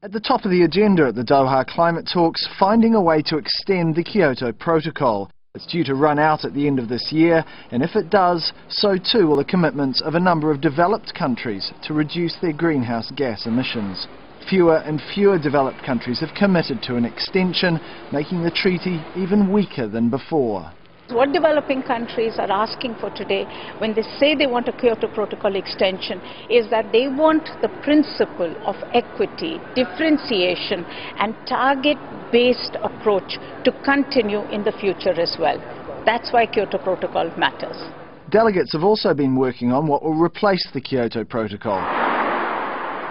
At the top of the agenda at the Doha climate talks, finding a way to extend the Kyoto Protocol. It's due to run out at the end of this year, and if it does, so too will the commitments of a number of developed countries to reduce their greenhouse gas emissions. Fewer and fewer developed countries have committed to an extension, making the treaty even weaker than before. What developing countries are asking for today, when they say they want a Kyoto Protocol extension, is that they want the principle of equity, differentiation and target-based approach to continue in the future as well. That's why Kyoto Protocol matters. Delegates have also been working on what will replace the Kyoto Protocol.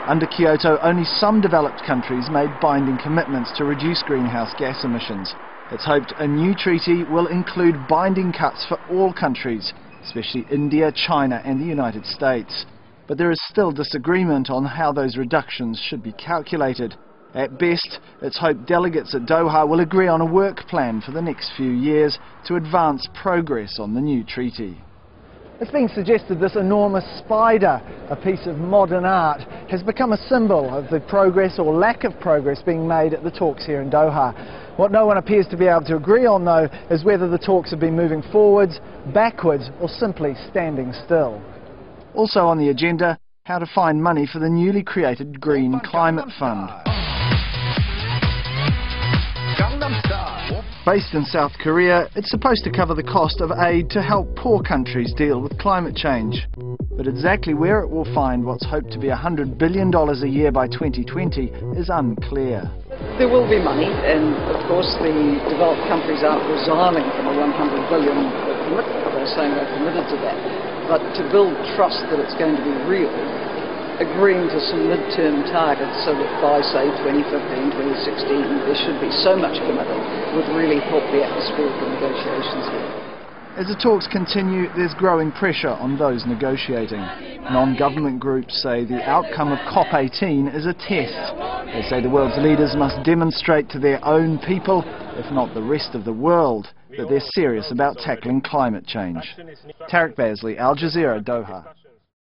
Under Kyoto, only some developed countries made binding commitments to reduce greenhouse gas emissions. It's hoped a new treaty will include binding cuts for all countries, especially India, China and the United States. But there is still disagreement on how those reductions should be calculated. At best, it's hoped delegates at Doha will agree on a work plan for the next few years to advance progress on the new treaty. It's been suggested this enormous spider, a piece of modern art, has become a symbol of the progress or lack of progress being made at the talks here in Doha. What no one appears to be able to agree on, though, is whether the talks have been moving forwards, backwards, or simply standing still. Also on the agenda, how to find money for the newly created Green Climate Fund. Based in South Korea, it's supposed to cover the cost of aid to help poor countries deal with climate change. But exactly where it will find what's hoped to be $100 billion a year by 2020 is unclear. There will be money, and of course the developed countries aren't resigning from a $100 billion commitment. They're saying they're committed to that. But to build trust that it's going to be real, agreeing to some mid-term targets so that by, say, 2015, 2016, there should be so much committed would really help the atmosphere of the negotiations here. As the talks continue, there's growing pressure on those negotiating. Non-government groups say the outcome of COP18 is a test. They say the world's leaders must demonstrate to their own people, if not the rest of the world, that they're serious about tackling climate change. Tarek Bazley, Al Jazeera, Doha.